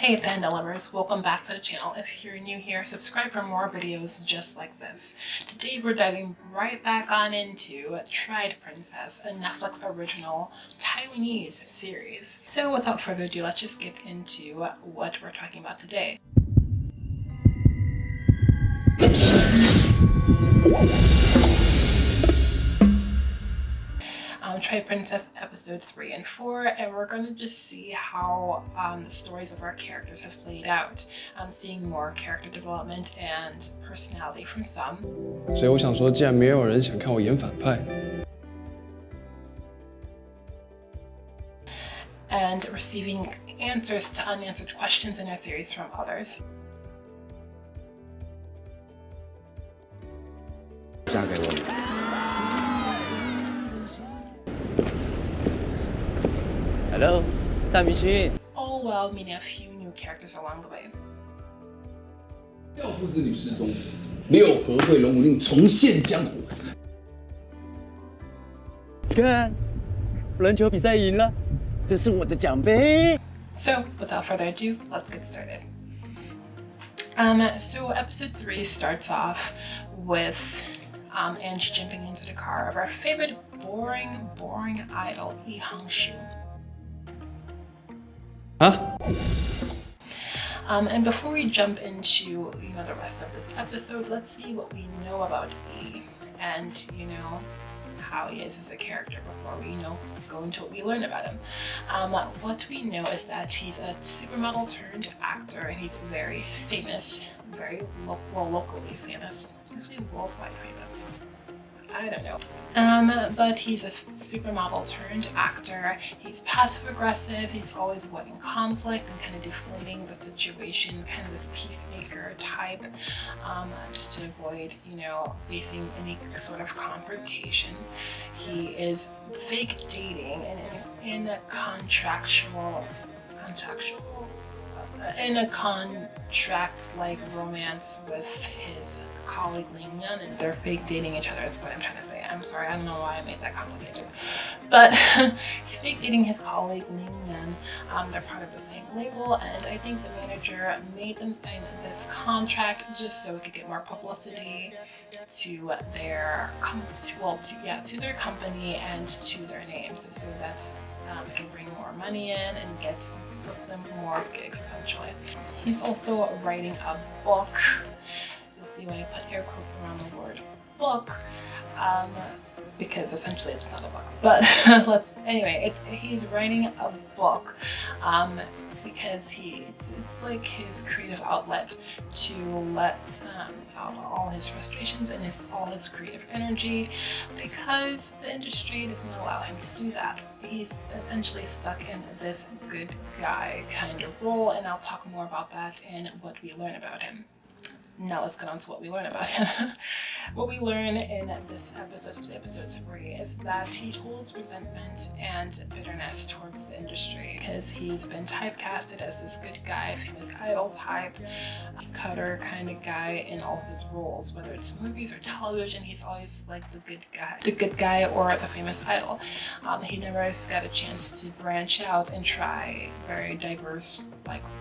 Hey Panda lovers, welcome back to the channel. If you're new here, subscribe for more videos just like this. Today we're diving right back on into Triad Princess, a Netflix original Taiwanese series. So without further ado, let's just get into what we're talking about today. Triad Princess episodes 3 and 4, and we're going to just see how the stories of our characters have played out. Seeing more character development and personality from some. 所以我想说，既然没有人想看我演反派， and receiving answers to unanswered questions and their theories from others. 嫁给我。 Hello， 大明星。 All while meeting a few new characters along the way. 教父之女失踪，六合会龙武令重现江湖。看，篮球比赛赢了，这是我的奖杯。 So without further ado, let's get started. So episode 3 starts off with Angie jumping into the car of our favorite boring idol, Lee Hong-shu. Huh? And before we jump into the rest of this episode, let's see what we know about E and how he is as a character before we go into what we learn about him. What we know is that he's a supermodel turned actor, and he's very famous, very locally famous, actually worldwide famous. I don't know. But he's a supermodel turned actor. He's passive aggressive. He's always avoiding conflict and kind of deflating the situation, kind of this peacemaker type, just to avoid, facing any sort of confrontation. He is fake dating and in a contract like romance with his colleague Ling Yan, and they're fake dating each other is what I'm trying to say. I'm sorry, I don't know why I made that complicated. But he's fake dating his colleague Ling Yan. They're part of the same label, and I think the manager made them sign this contract just so it could get more publicity to their to their company and to their names, so that it can bring more money in and get them more gigs, essentially. He's also writing a book. You'll see when I put air quotes around the word book, because essentially it's not a book. But he's writing a book because it's like his creative outlet to let out all his frustrations and all his creative energy, because the industry doesn't allow him to do that. He's essentially stuck in this good guy kind of role, and I'll talk more about that in what we learn about him. Now let's get on to what we learn about him. What we learn in this episode, episode 3, is that he holds resentment and bitterness towards the industry because he's been typecasted as this good guy, famous idol type, cutter kind of guy in all of his roles, whether it's movies or television. He's always like the good guy or the famous idol. He never has got a chance to branch out and try very diverse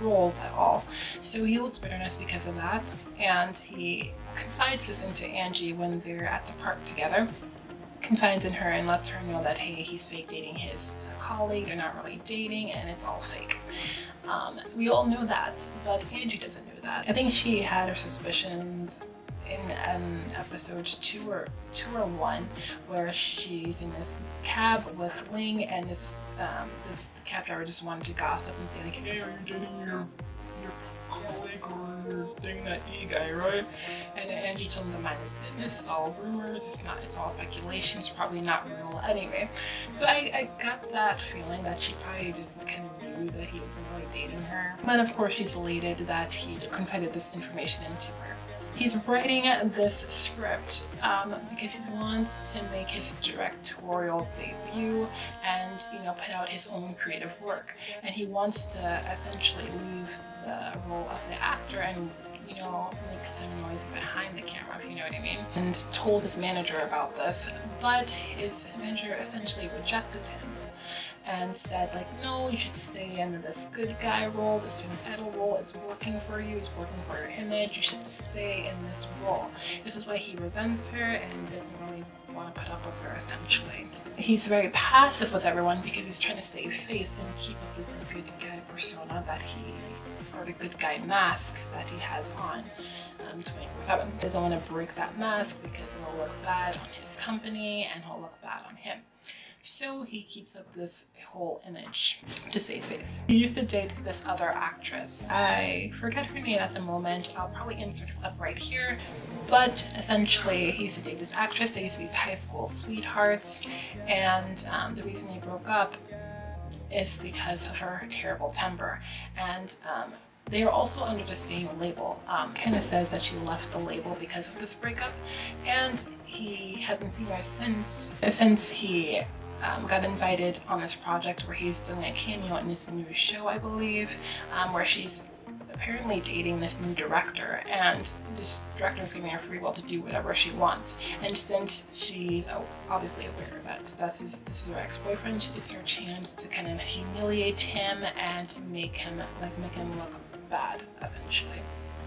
roles at all. So he holds bitterness because of that, and he confides this into Angie when they're at the park together. Confides in her and lets her know that, hey, he's fake dating his colleague, they're not really dating, and it's all fake. We all know that, but Angie doesn't know that. I think she had her suspicions in episode 2 or 1, where she's in this cab with Ling, and this cab driver just wanted to gossip and say hey, are you dating your colleague, or you're dating that E guy, right? And Angie told him to mind his business. It's all rumors. It's all speculation. It's probably not real anyway. So I got that feeling that she probably just kind of knew that he wasn't really dating her. And of course, she's elated that he confided this information into her. He's writing this script because he wants to make his directorial debut and put out his own creative work, and he wants to essentially leave the role of the actor and make some noise behind the camera, if you know what I mean, and told his manager about this. But his manager essentially rejected him and said, like, no, you should stay in this good guy role, this famous idol role. It's working for you, it's working for your image. You should stay in this role. This is why he resents her and doesn't really want to put up with her, essentially. He's very passive with everyone because he's trying to save face and keep up this good guy persona or the good guy mask that he has on 24/7. He doesn't want to break that mask because it will look bad on his company and he'll look bad on him. So he keeps up this whole image to save face. He used to date this other actress. I forget her name at the moment. I'll probably insert a clip right here. But essentially, he used to date this actress. They used to be high school sweethearts. And the reason they broke up is because of her terrible temper. And they are also under the same label. Kind of says that she left the label because of this breakup. And he hasn't seen her since he got invited on this project where he's doing a cameo in this new show, I believe, where she's apparently dating this new director, and this director is giving her free will to do whatever she wants. And since she's obviously aware that this is her ex-boyfriend, it's her chance to kind of humiliate him and make him look bad, essentially.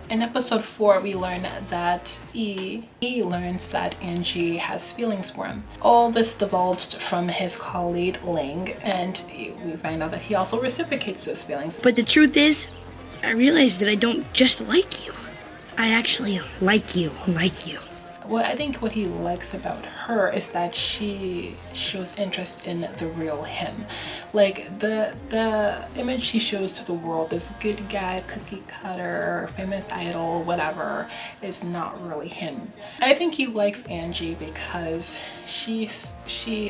In episode 4, we learn that he learns that Angie has feelings for him. All this divulged from his colleague Ling, and we find out that he also reciprocates those feelings. But the truth is, I realized that I don't just like you. I actually like you. Well, I think what he likes about her is that she shows interest in the real him. Like the image she shows to the world, this good guy, cookie cutter, famous idol, whatever, is not really him. I think he likes Angie because she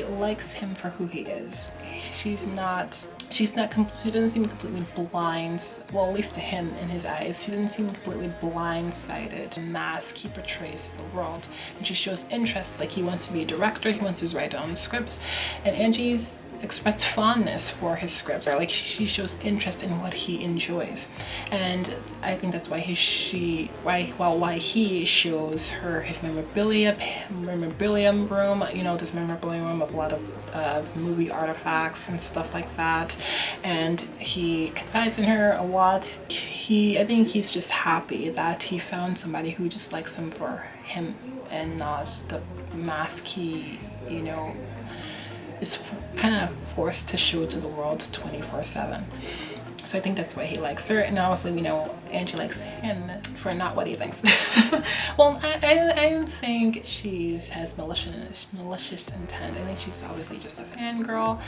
likes him for who he is. She doesn't seem completely blind, well, at least to him in his eyes. She doesn't seem completely blindsided. The mask he portrays to the world. And she shows interest, like he wants to be a director, he wants to write his own scripts. And Angie's expressed fondness for his scripts. Like she shows interest in what he enjoys. And I think that's why he shows her his memorabilium room, this memorabilium room of a lot of movie artifacts and stuff like that. And he confides in her a lot. I think he's just happy that he found somebody who just likes him for him and not the mask he, is kind of forced to show to the world 24/7. So I think that's why he likes her, and obviously we know Angie likes him for not what he thinks. Well, I think she has malicious intent. I think she's obviously just a fangirl.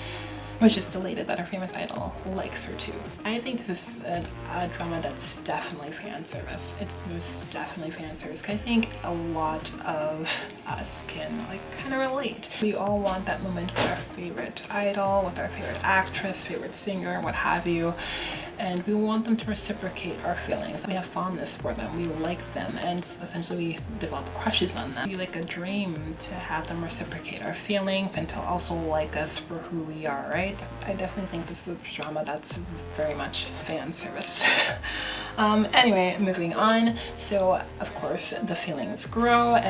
We're just elated that her famous idol likes her too. I think this is a drama that's definitely fan service. It's most definitely fan service. I think a lot of us can kind of relate. We all want that moment with our favorite idol, with our favorite actress, favorite singer, what have you. And we want them to reciprocate our feelings. We have fondness for them, we like them, and essentially we develop crushes on them. We like a dream to have them reciprocate our feelings and to also like us for who we are, right? I definitely think this is a drama that's very much fan service. Anyway, moving on. So of course the feelings grow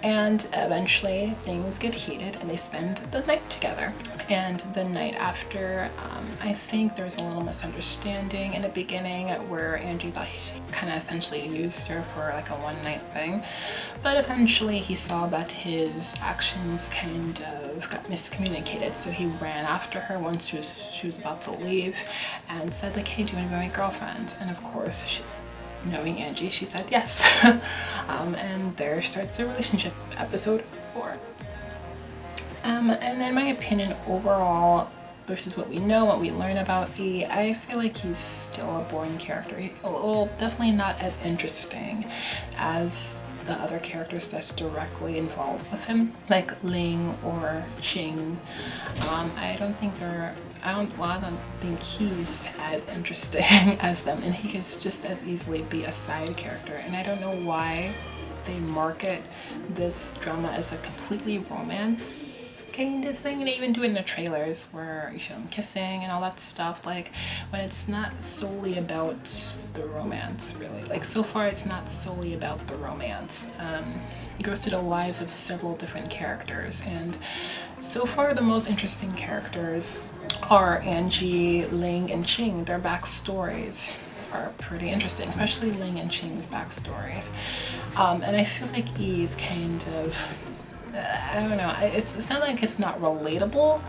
and eventually things get heated and they spend the night together. And the night after, I think there's a little misunderstanding in the beginning where Angie thought he kind of essentially used her for a one-night thing. But eventually he saw that his actions kind of got miscommunicated. So he ran after her once she was about to leave and said hey, do you want to be my girlfriend? And of course, knowing Angie, she said yes. And there starts the relationship, episode 4. And in my opinion, overall, versus what we know, what we learn about E, I feel like he's still a boring character. Well, definitely not as interesting as the other characters that's directly involved with him, like Ling or Qing. I don't think he's as interesting as them, and he could just as easily be a side character. And I don't know why they market this drama as a completely romantic kind of thing. And they even do it in the trailers where you show them kissing and all that stuff, like when it's not solely about the romance, really. Like so far it's not solely about the romance. It goes to the lives of several different characters, and so far the most interesting characters are Angie, Ling, and Qing. Their backstories are pretty interesting, especially Ling and Qing's backstories. And I feel like E is kind of, I don't know, it's not like it's not relatable,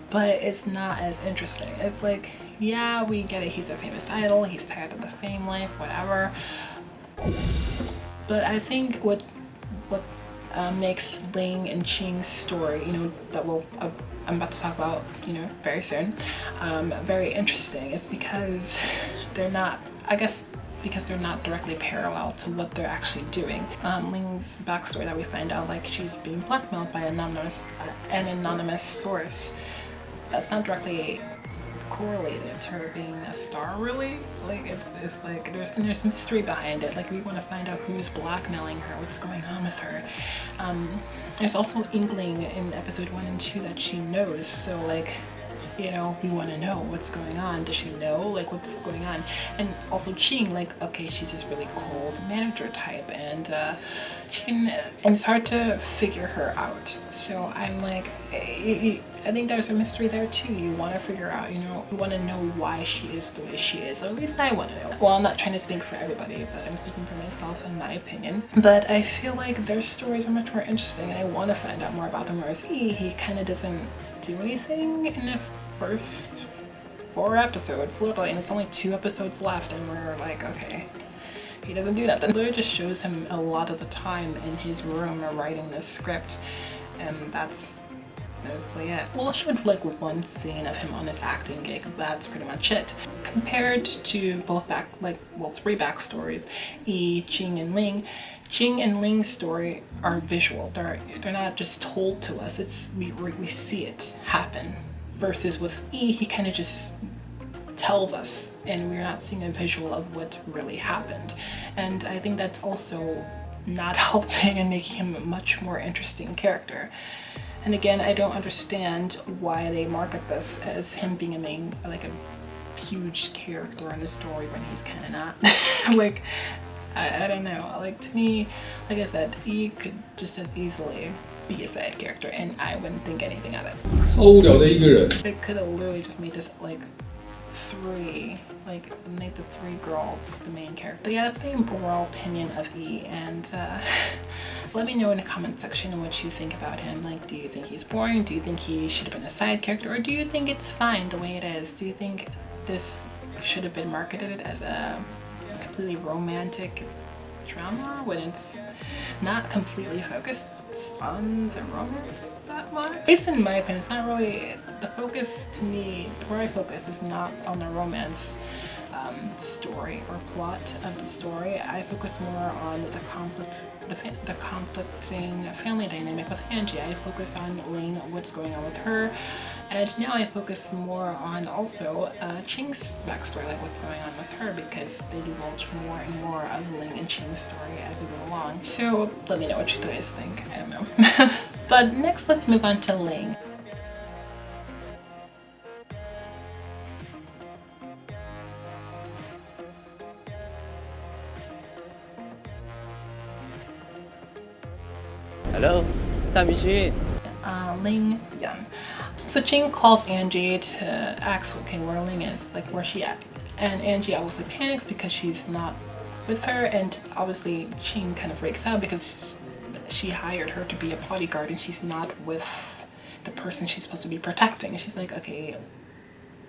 but it's not as interesting. It's like, yeah, we get it, he's a famous idol, he's tired of the fame life, whatever. But I think what makes Ling and Qing's story, you know, that I'm about to talk about, you know, very soon, very interesting is because they're not, I guess, because they're not directly parallel to what they're actually doing. Ling's backstory that we find out, like she's being blackmailed by an anonymous source. That's not directly correlated to her being a star, really. Like it's like there's mystery behind it. Like we want to find out who's blackmailing her, what's going on with her. There's also inkling in episode 1 and 2 that she knows. So like, you know, we want to know what's going on. Does she know like what's going on? And also Qing, like, okay, she's this really cold manager type, and it's hard to figure her out. So I'm like, I think there's a mystery there too. You want to figure out, you know, you want to know why she is the way she is, or at least I want to know. Well, I'm not trying to speak for everybody, but I'm speaking for myself and my opinion. But I feel like their stories are much more interesting, and I want to find out more about them. Whereas he kind of doesn't do anything in the first 4 episodes, literally, and it's only 2 episodes left, and we're like, okay, he doesn't do that. Then literally just shows him a lot of the time in his room writing this script, and that's mostly it. Well, it showed like 1 scene of him on his acting gig, but that's pretty much it. Compared to both 3 backstories, E, Qing, and Ling. Qing and Ling's story are visual. They're not just told to us. It's we see it happen. Versus with E, he kind of just tells us, and we're not seeing a visual of what really happened. And I think that's also not helping and making him a much more interesting character. And again, I don't understand why they market this as him being a huge character in the story when he's kind of not. Like, I don't know. Like, to me, like I said, E could just as easily be a side character, and I wouldn't think anything of it. 超无聊的一个人。 They could have literally just made this made the 3 girls the main character. But yeah, that's my overall opinion of E, and let me know in the comment section what you think about him. Like, do you think he's boring? Do you think he should have been a side character? Or do you think it's fine the way it is? Do you think this should have been marketed as a completely romantic drama when it's not completely focused on the romance that much? At least in my opinion, it's not really, the focus to me, where I focus is not on the romance story or plot of the story. I focus more on the conflicting family dynamic with Angie. I focus on Ling, what's going on with her, and now I focus more on also Qing's backstory, like what's going on with her, because they divulge more and more of Ling and Qing's story as we go along. So let me know what you guys think. I don't know. But next, let's move on to Ling. Hello， 大明星。 Ling Yan. So Qing calls Angie to ask, okay, where Ling is, like where's she at? And Angie obviously panics because she's not with her, and obviously Qing kind of freaks out because she hired her to be a bodyguard and she's not with the person she's supposed to be protecting. And she's like, okay,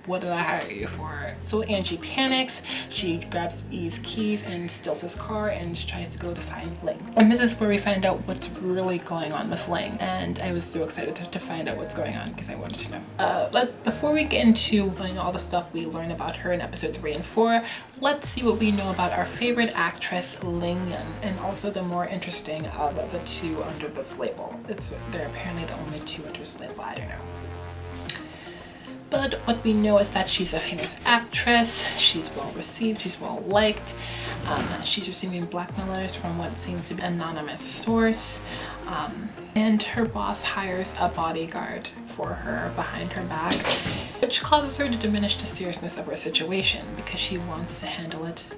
what did I hire you for? So Angie panics, she grabs E's keys and steals his car and tries to go to find Ling. And this is where we find out what's really going on with Ling. And I was so excited to find out what's going on because I wanted to know. Before we get into all the stuff we learn about her in episode 3 and 4, let's see what we know about our favorite actress, Ling Yan, and also the more interesting of the 2 under this label. They're apparently the only 2 under this label, I don't know. But what we know is that she's a famous actress, she's well received, she's well liked, she's receiving blackmail letters from what seems to be an anonymous source, and her boss hires a bodyguard for her behind her back, which causes her to diminish the seriousness of her situation because she wants to handle it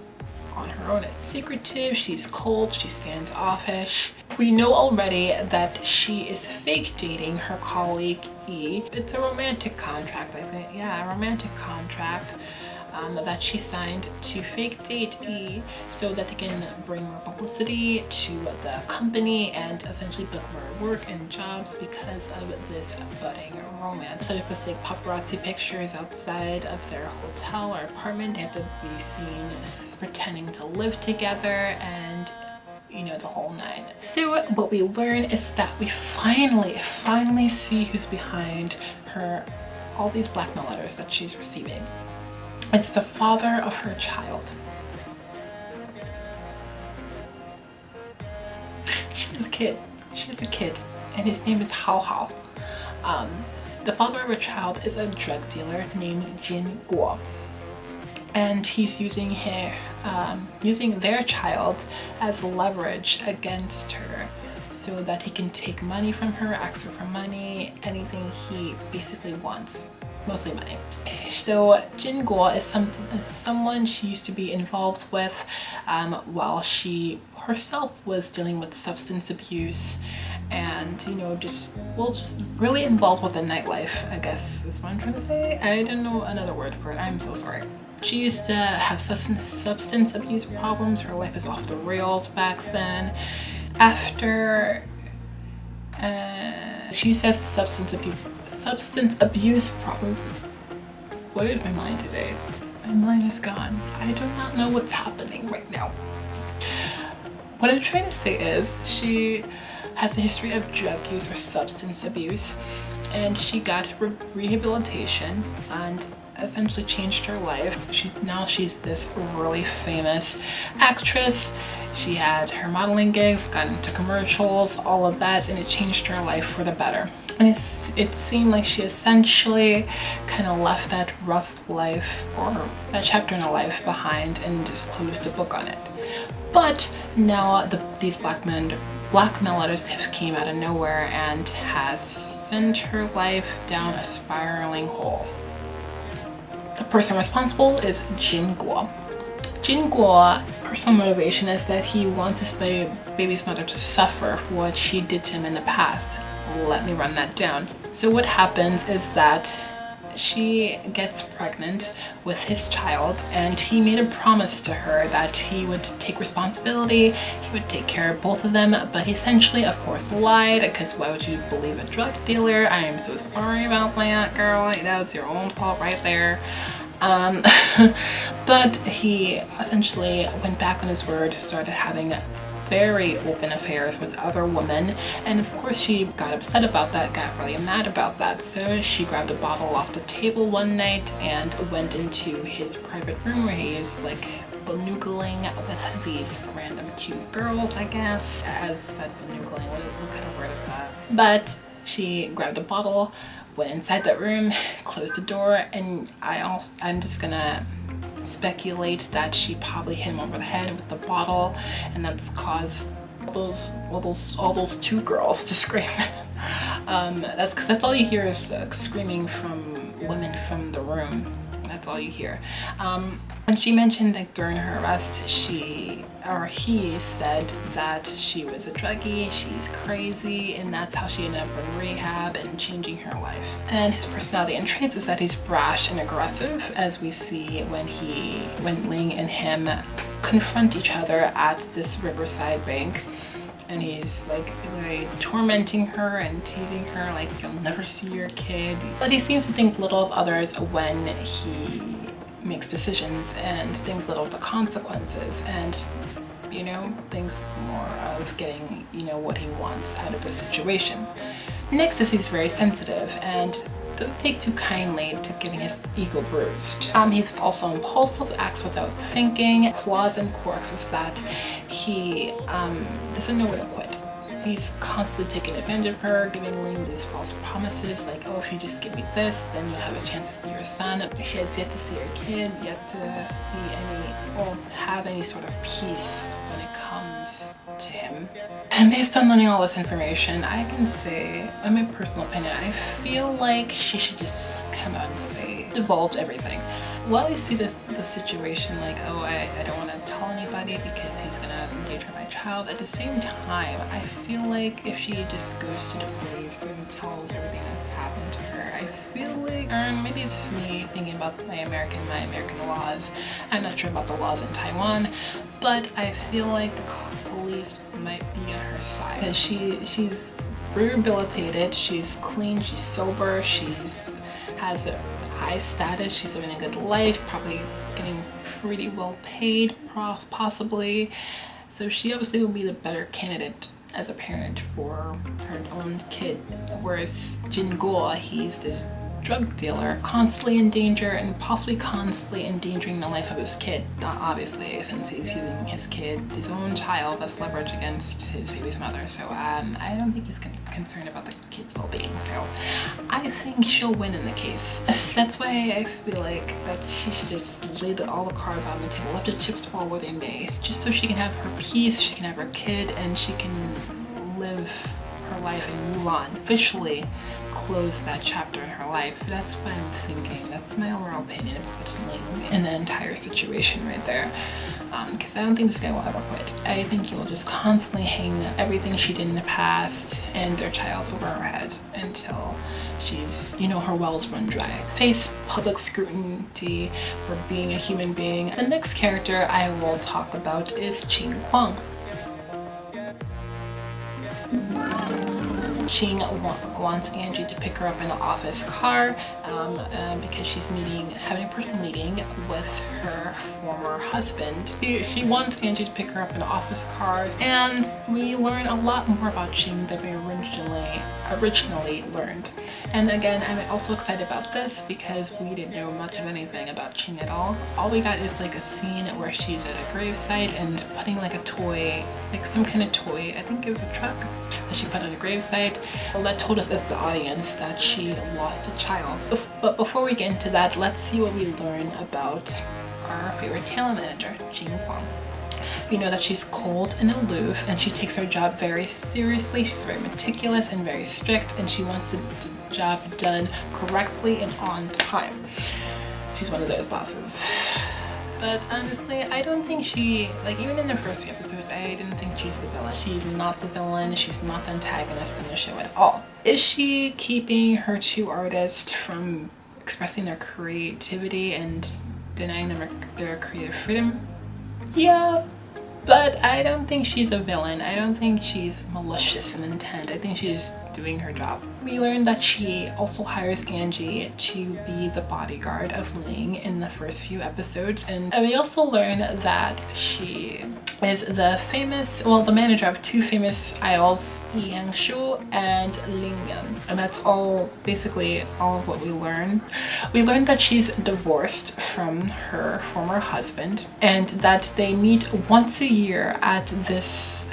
on her own. It's secretive, she's cold, she's standoffish. We know already that she is fake dating her colleague E. It's a romantic contract, I think. Yeah, a romantic contract that she signed to fake date E so that they can bring more publicity to the company and essentially book more work and jobs because of this budding romance. So it was like paparazzi pictures outside of their hotel or apartment. They have to be seen pretending to live together and you know, the whole nine. So what we learn is that we finally see who's behind her, all these blackmail letters that she's receiving. It's the father of her child. She has a kid, and his name is Hao Hao. The father of her child is a drug dealer named Jin Guo, and he's using their child as leverage against her so that he can take money from her, ask her for money, anything he basically wants. Mostly money. So Jin Guo is someone she used to be involved with while she herself was dealing with substance abuse and, you know, just really involved with the nightlife, I guess is what I'm trying to say. I don't know another word for it. I'm so sorry. She used to have substance abuse problems. Her life is off the rails back then. After she says substance abuse problems. What is my mind today? My mind is gone. I do not know what's happening right now. What I'm trying to say is she has a history of drug use or substance abuse, and she got rehabilitation and essentially changed her life. Now she's this really famous actress. She had her modeling gigs, got into commercials, all of that, and it changed her life for the better. And it seemed like she essentially kind of left that rough life or that chapter in her life behind and just closed the book on it. But now these blackmail letters have came out of nowhere and has sent her life down a spiraling hole. The person responsible is Jin Guo. Jin Guo, personal motivation is that he wants his baby's mother to suffer for what she did to him in the past. Let me run that down. So what happens is that she gets pregnant with his child, and he made a promise to her that he would take responsibility, he would take care of both of them, but he essentially, of course, lied, because why would you believe a drug dealer? I am so sorry about that, girl. That was your own fault right there. But he essentially went back on his word, started having very open affairs with other women, and of course she got upset about that, got really mad about that, so she grabbed a bottle off the table one night and went into his private room where he is like benoogling with these random cute girls, I guess. As said, benoogling, what kind of word is that? But she grabbed a bottle, went inside that room, closed the door, and I'm just gonna speculate that she probably hit him over the head with the bottle, and that's caused all those two girls to scream. That's because that's all you hear is screaming from women from the room. That's all you hear. And she mentioned that during her arrest, he said that she was a druggie, she's crazy, and that's how she ended up in rehab and changing her life. And his personality and traits is that he's brash and aggressive, as we see when Ling and him confront each other at this riverside bank. And he's like really tormenting her and teasing her like, you'll never see your kid. But he seems to think little of others when he makes decisions and thinks little of the consequences, and you know, thinks more of getting, you know, what he wants out of the situation. Next is he's very sensitive and doesn't take too kindly to getting his ego bruised. He's also impulsive, acts without thinking. Flaws and quirks is that he doesn't know when to quit. He's constantly taking advantage of her, giving Ling these false promises like, oh, if you just give me this, then you'll have a chance to see your son. She has yet to see her kid, yet to see have any sort of peace when it comes to him. And based on learning all this information, I can say, in my personal opinion, I feel like she should just come out and divulge everything. Well, I see the situation like, oh, I don't want to tell anybody because he's gonna endanger my child. At the same time, I feel like if she just goes to the police and tells everything that's happened to her, I feel like, or maybe it's just me thinking about my American laws. I'm not sure about the laws in Taiwan, but I feel like the police might be on her side because she's rehabilitated, she's clean, she's sober, has a high status, she's living a good life, probably getting pretty well paid, possibly. So she obviously will be the better candidate as a parent for her own kid. Whereas Jin Guo, he's this drug dealer, constantly in danger and possibly constantly endangering the life of his kid. Obviously, since he's using his kid, his own child, as leverage against his baby's mother. So I don't think he's concerned about the kid's well-being. So I think she'll win in the case. That's why I feel like that she should just lay all the cards on the table, let the chips fall where they may, just so she can have her peace, she can have her kid, and she can live her life and move on. Officially close that chapter in her life. That's what I'm thinking. That's my overall opinion about Ling in the entire situation right there. Because I don't think this guy will ever quit. I think he will just constantly hang everything she did in the past and their child over her head until she's, her wells run dry. Face public scrutiny for being a human being. The next character I will talk about is Qing Huang. Qing wants Angie to pick her up in an office car because she's having a personal meeting with her former husband. She wants Angie to pick her up in an office car, and we learn a lot more about Qing than we originally learned. And again, I'm also excited about this because we didn't know much of anything about Qing at all. All we got is like a scene where she's at a gravesite and putting like a toy, like some kind of toy, I think it was a truck, that she put on a gravesite. Well, that told us as the audience that she lost a child. But before we get into that, let's see what we learn about our favorite talent manager, Qing Huang. We know that she's cold and aloof, and she takes her job very seriously. She's very meticulous and very strict, and she wants the job done correctly and on time. She's one of those bosses. But honestly, I don't think even in the first few episodes, I didn't think she's the villain. She's not the villain, she's not the antagonist in the show at all. Is she keeping her two artists from expressing their creativity and denying them their creative freedom? Yeah, but I don't think she's a villain. I don't think she's malicious in intent. I think she's doing her job. We learned that she also hires Angie to be the bodyguard of Ling in the first few episodes, and we also learn that she is the manager of two famous idols, Yangshu and Lingyan. And that's basically all of what we learn. We learned that she's divorced from her former husband and that they meet once a year at this,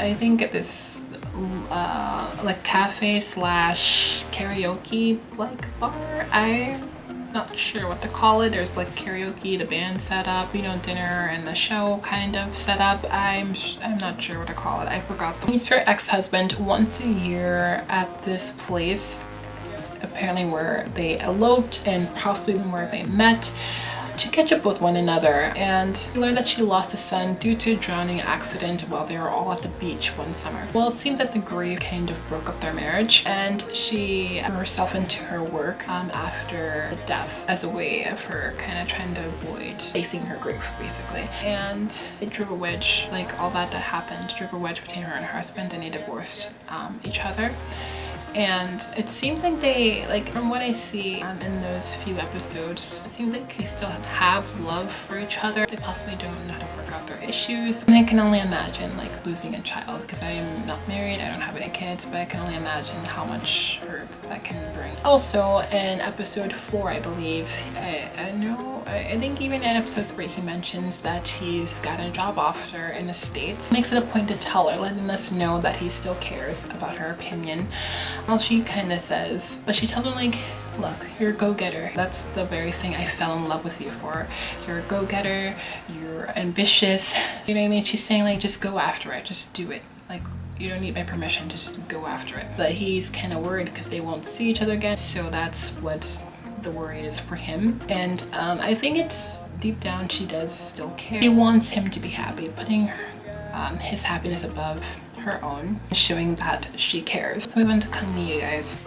like cafe / karaoke bar. I'm not sure what to call it. There's like karaoke, the band set up, dinner and the show kind of set up. I'm not sure what to call it. I forgot. Meets her ex-husband once a year at this place, apparently where they eloped and possibly where they met, to catch up with one another. And we learned that she lost a son due to a drowning accident while they were all at the beach one summer. Well, it seems that the grief kind of broke up their marriage, and she threw herself into her work after the death as a way of her kind of trying to avoid facing her grief, basically. And it drove a wedge, all that happened drove a wedge between her and her husband, and they divorced each other. And it seems like they, from what I see in those few episodes, it seems like they still have love for each other. They possibly don't know how to work out their issues. And I can only imagine losing a child, because I am not married, I don't have any kids, but I can only imagine how much her that can bring. Also in episode 4, I believe, I think even in episode 3 he mentions that he's got a job offer in the States. Makes it a point to tell her, letting us know that he still cares about her opinion. Well, she kind of says, but she tells him like, look, you're a go-getter. That's the very thing I fell in love with you for. You're a go-getter, you're ambitious. You know what I mean? She's saying like, just go after it, just do it. Like, you don't need my permission, just go after it. But he's kind of worried because they won't see each other again. So that's what the worry is for him. And I think it's deep down, she does still care. She wants him to be happy, putting his happiness above her own, showing that she cares. So we went to Kangni, you guys.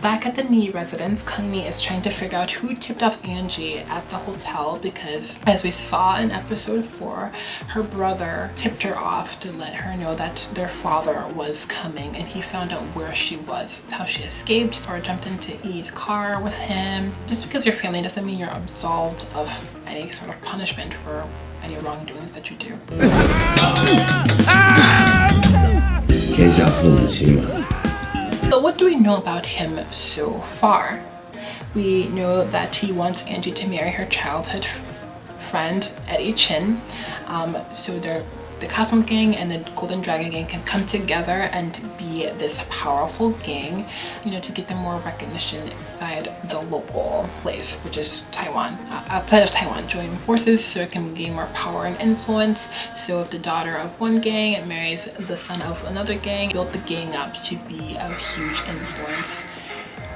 Back at the Ni residence, Kangni is trying to figure out who tipped off Angie at the hotel because, as we saw in episode 4, her brother tipped her off to let her know that their father was coming, and he found out where she was. That's how she escaped or jumped into E's car with him. Just because you're family doesn't mean you're absolved of any sort of punishment for any wrongdoings that you do. 天下父母心嘛。 So what do we know about him so far? We know that he wants Angie to marry her childhood friend, Eddie Chin. So the Cosmo Gang and the Golden Dragon Gang can come together and be this powerful gang, you know, to get them more recognition inside the local place, which is Taiwan. Outside of Taiwan, join forces so it can gain more power and influence. So if the daughter of one gang marries the son of another gang, build the gang up to be a huge influence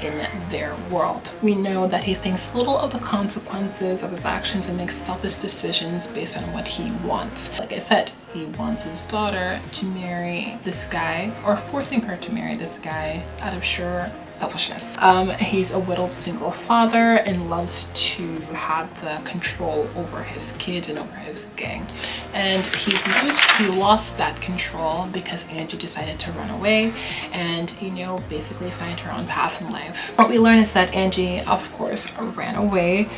in their world. We know that he thinks little of the consequences of his actions and makes selfish decisions based on what he wants. Like I said, he wants his daughter to marry this guy, or forcing her to marry this guy out of sheer selfishness. He's a widowed single father and loves to have the control over his kids and over his gang. And he lost that control because Angie decided to run away and, you know, basically find her own path in life. What we learn is that Angie, of course, ran away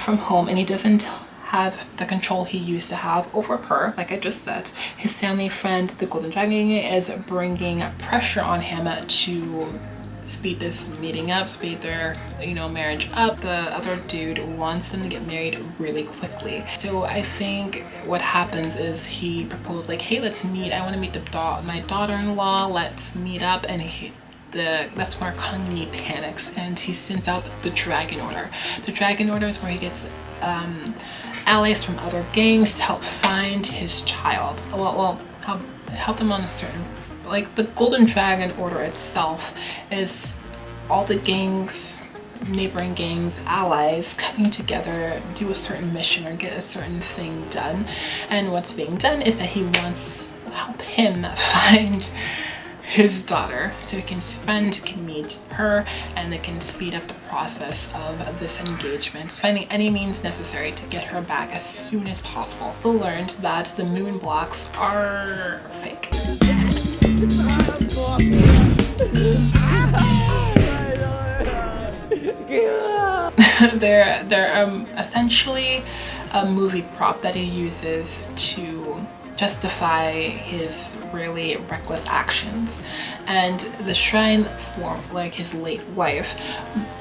from home, and he doesn't have the control he used to have over her. Like I just said, his family friend, the Golden Dragon, is bringing pressure on him to speed this meeting up, speed their, you know, marriage up. The other dude wants them to get married really quickly. So I think what happens is he proposed like, hey, let's meet. I want to meet my daughter-in-law. Let's meet up. And that's where Kangni panics and he sends out the Dragon Order. The Dragon Order is where he gets allies from other gangs to help find his child. Well, help them on a certain, like the Golden Dragon Order itself is all the gangs, neighboring gangs, allies coming together, do a certain mission or get a certain thing done. And what's being done is that he wants to help him find his daughter so he can meet her and they can speed up the process of this engagement, finding any means necessary to get her back as soon as possible. Also learned that the moon blocks are fake. They're essentially a movie prop that he uses to justify his really reckless actions. And the shrine for like his late wife,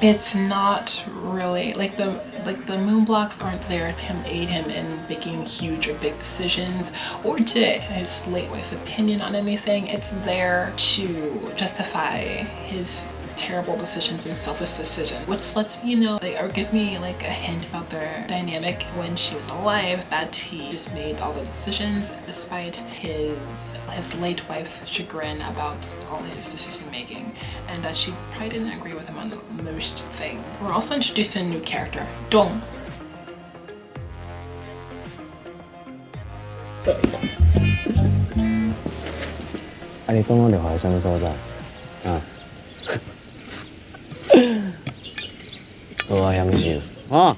it's not really like the moon blocks aren't there to aid him in making huge or big decisions or to his late wife's opinion on anything. It's there to justify his terrible decisions and selfish decisions, which lets me know, like, or gives me like a hint about their dynamic when she was alive, that he just made all the decisions despite his late wife's chagrin about all his decision making, and that she probably didn't agree with him on most things. We're also introduced to a new character, Dong. 啊，你東方條海什麼所在？啊，都係香笑啊！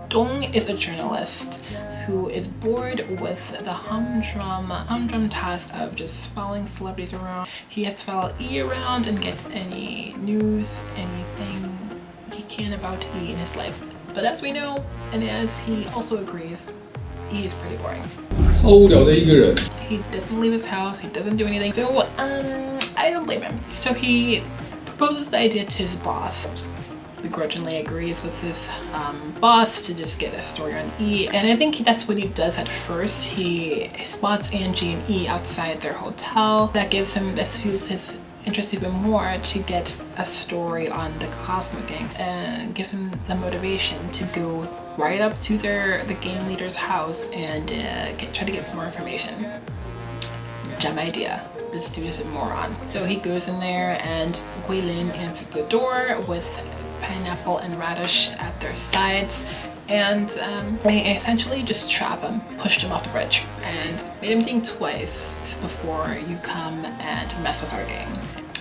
Dong is a journalist who is bored with the humdrum task of just following celebrities around. He has to follow E around and get any news, anything he can about E in his life. But as we know, and as he also agrees, E is pretty boring. 超无聊的一个人。 He doesn't leave his house, he doesn't do anything. So I don't blame him. So he proposes the idea to his boss. Begrudgingly agrees with his boss to just get a story on E, and I think that's what he does at first. He spots Angie and E outside their hotel. That fuels his interest even more to get a story on the Cosmo Gang, and gives him the motivation to go right up to the gang leader's house and try to get more information. Dumb idea. This dude is a moron. So he goes in there and Guilin answers the door with pineapple and radish at their sides, and they essentially just trap him, pushed him off the bridge, and made him think twice before you come and mess with our gang.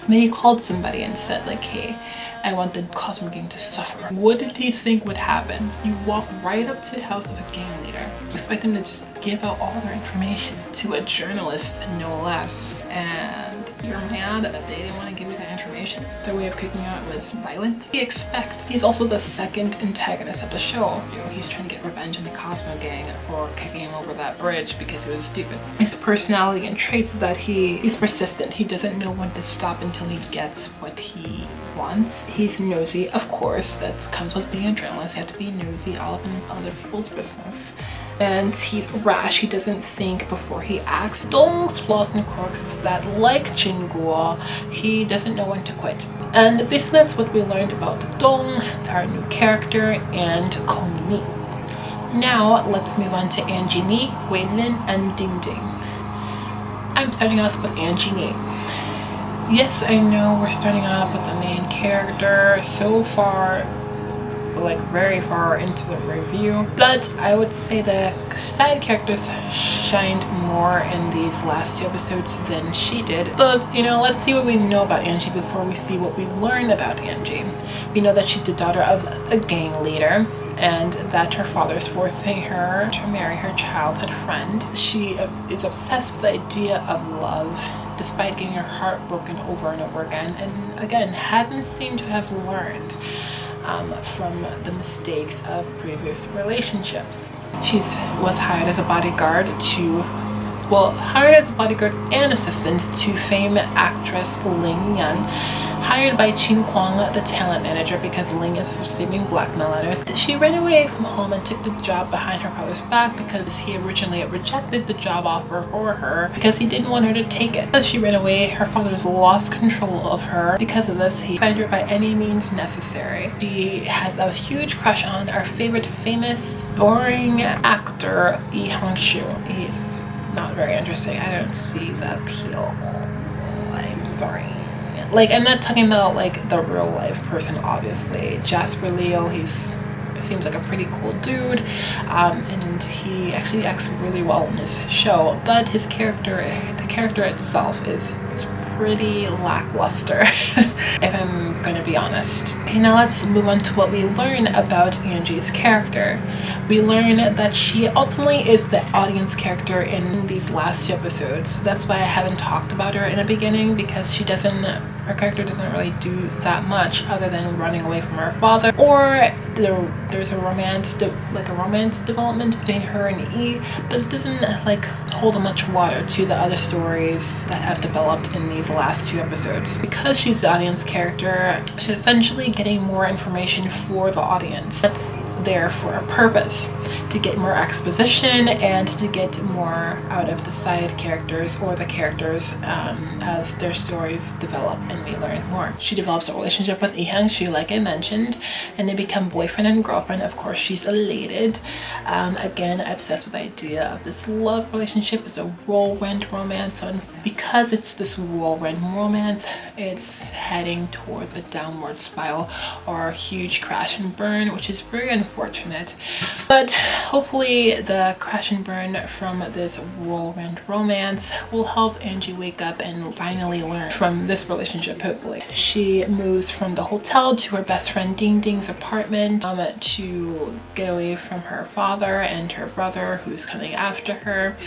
Maybe he called somebody and said like, hey, I want the Cosmo Gang to suffer. What did he think would happen? You walk right up to the house of a gang leader, expect him to just give out all their information to a journalist, no less, and you're mad that they didn't want to give you that information. Their way of kicking you out was violent. He's also the second antagonist of the show. He's trying to get revenge on the Cosmo Gang for kicking him over that bridge because he was stupid. His personality and traits is that he's persistent. He doesn't know when to stop until he gets what he wants. He's nosy, of course. That comes with being a journalist. You have to be nosy all up in other people's business. And he's rash. He doesn't think before he acts. Dong's flaws and quirks is that, like Jinguo, he doesn't know when to quit. And basically that's what we learned about Dong, our new character, and Kong Ni. Now let's move on to Angie Ni, Guilin, and Ding Ding. I'm starting off with Angie Ni. Yes, I know we're starting off with the main character so far, like very far into the review, but I would say the side characters shined more in these last 2 episodes than she did. But you know, let's see what we know about Angie before we see what we learn about Angie. We know that she's the daughter of a gang leader, and that her father is forcing her to marry her childhood friend. She is obsessed with the idea of love, despite getting her heart broken over and over again, and again hasn't seemed to have learned from the mistakes of previous relationships. She was hired as a bodyguard and assistant to famed actress Ling Yan, hired by Qin Kwang, the talent manager, because Ling is receiving blackmail letters. She ran away from home and took the job behind her father's back because he originally rejected the job offer for her because he didn't want her to take it. As she ran away, her father's lost control of her. Because of this, he found her by any means necessary. She has a huge crush on our favorite famous, boring actor, Lee Hong-soo. He's not very interesting. I don't see the appeal. I'm sorry. Like, I'm not talking about like the real life person, obviously. Jasper Leo, seems like a pretty cool dude, and he actually acts really well in this show, but the character itself is pretty lackluster, if I'm gonna be honest. Okay, now let's move on to what we learn about Angie's character. We learn that she ultimately is the audience character in these last 2 episodes. That's why I haven't talked about her in the beginning, because her character doesn't really do that much other than running away from her father, or there's a romance development between her and E, but it doesn't like hold much water to the other stories that have developed in these last 2 episodes. Because she's the audience character, she's essentially getting more information for the audience. That's there for a purpose, to get more exposition and to get more out of the side characters or the characters as their stories develop and we learn more. She develops a relationship with Lee Hong-soo, like I mentioned, and they become boyfriend and girlfriend. Of course, she's elated. Again, obsessed with the idea of this love relationship. It's a whirlwind romance, and because it's this whirlwind romance, it's heading towards a downward spiral or a huge crash and burn, which is very unfortunate unfortunate. But hopefully the crash and burn from this whirlwind romance will help Angie wake up and finally learn from this relationship, hopefully. She moves from the hotel to her best friend Ding Ding's apartment to get away from her father and her brother who's coming after her.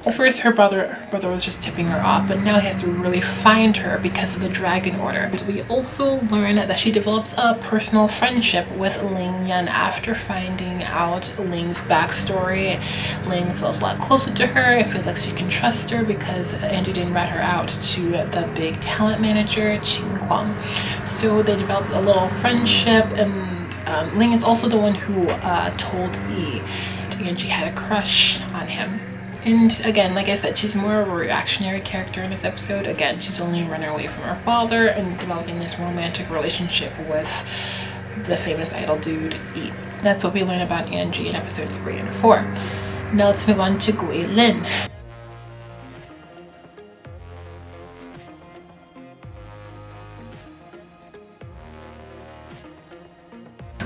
At first, her brother was just tipping her off, but now he has to really find her because of the dragon order. We also learn that she develops a personal friendship with Ling Yan after finding out Ling's backstory. Ling feels a lot closer to her. It feels like she can trust her because Angie didn't rat her out to the big talent manager, Qin Kwang. So they developed a little friendship, and Ling is also the one who told Yi Angie had a crush on him. And again, like I said, she's more of a reactionary character in this episode. Again, she's only running away from her father and developing this romantic relationship with the famous idol dude, Yi. That's what we learn about Angie in episode 3 and 4. Now let's move on to Gui Lin.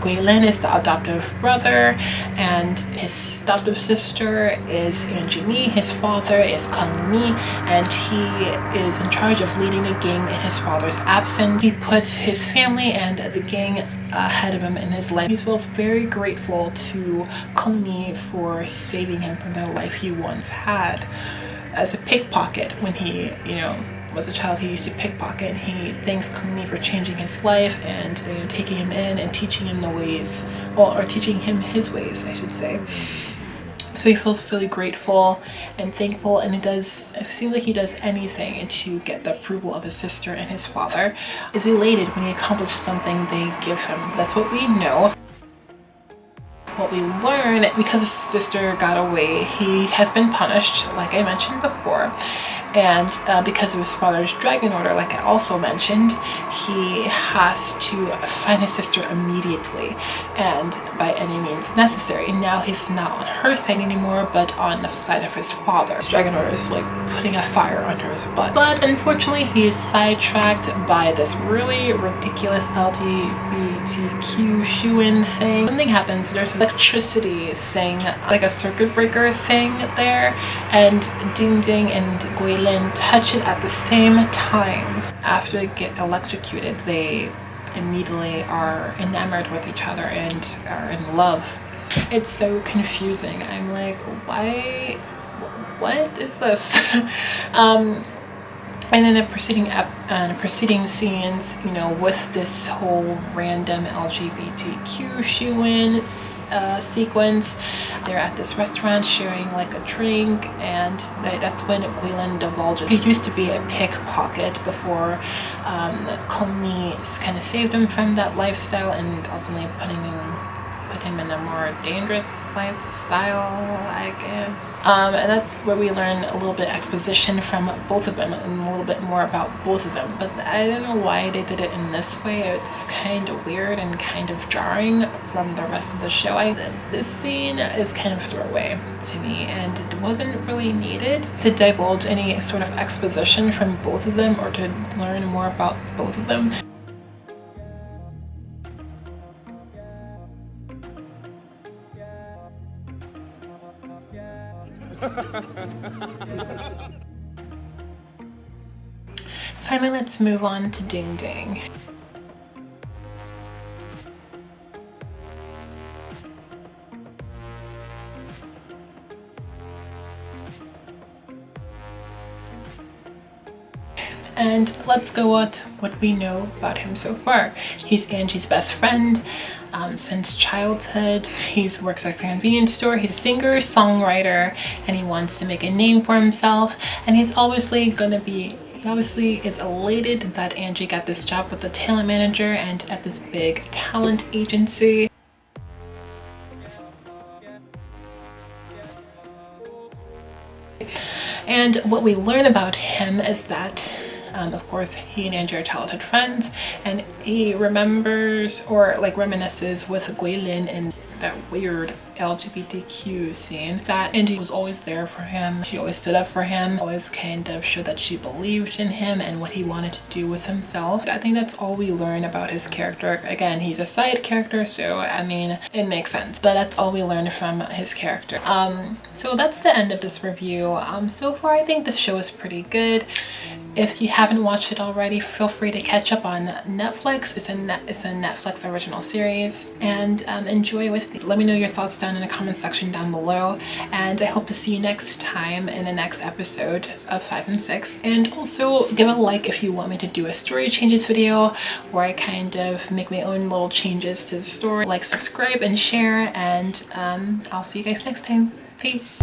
Gui Lin is the adoptive brother, and his adoptive sister is Angie Ni. His father is Kang Ni, and he is in charge of leading a gang in his father's absence. He puts his family and the gang ahead of him in his life. He feels very grateful to Kang Ni for saving him from the life he once had as a pickpocket. When he, was a child, he used to pickpocket, and he thanks Kang Ni for changing his life and taking him in and teaching him the ways, or teaching him his ways, I should say. So he feels really grateful and thankful, and it seems like he does anything to get the approval of his sister and his father. Is elated when he accomplishes something they give him. That's what we know. What we learn, because his sister got away, he has been punished, like I mentioned before. And because of his father's dragon order, like I also mentioned, he has to find his sister immediately and by any means necessary. Now he's not on her side anymore, but on the side of his father. His dragon order is like putting a fire under his butt. But unfortunately, he is sidetracked by this really ridiculous LGBTQ shoo-in thing. Something happens, there's an electricity thing, like a circuit breaker thing there, and Ding Ding and Gui Lin touch it at the same time. After they get electrocuted, they immediately are enamored with each other and are in love. It's so confusing. I'm like, why? What is this? And in the preceding scenes, with this whole random LGBTQ shoo-in sequence, they're at this restaurant sharing like a drink, and that's when Gui Lin divulges he used to be a pickpocket before Kang Ni kind of saved him from that lifestyle and ultimately put him in a more dangerous lifestyle, I guess. And that's where we learn a little bit exposition from both of them and a little bit more about both of them. But I don't know why they did it in this way. It's kind of weird and kind of jarring from the rest of the show. This scene is kind of throwaway to me, and it wasn't really needed to divulge any sort of exposition from both of them or to learn more about both of them. Finally, let's move on to Ding Ding. And let's go with what we know about him so far. He's Angie's best friend since childhood. He works at a convenience store. He's a singer, songwriter, and he wants to make a name for himself. And he obviously is elated that Angie got this job with the talent manager and at this big talent agency. And what we learn about him is that of course, he and Angie are childhood friends, and he remembers or like reminisces with Gui Lin and that weird LGBTQ scene, that Angie was always there for him. She always stood up for him, always kind of showed that she believed in him and what he wanted to do with himself. I think that's all we learn about his character. Again, he's a side character, so I mean, it makes sense, but that's all we learned from his character. So that's the end of this review. So far I think the show is pretty good. If you haven't watched it already, feel free to catch up on Netflix. It's a Netflix original series, and enjoy with me. Let me know your thoughts down in the comment section down below, and I hope to see you next time in the next episode of 5 and 6. And also give a like if you want me to do a story changes video where I kind of make my own little changes to the story. Like, subscribe, and share, and I'll see you guys next time. Peace.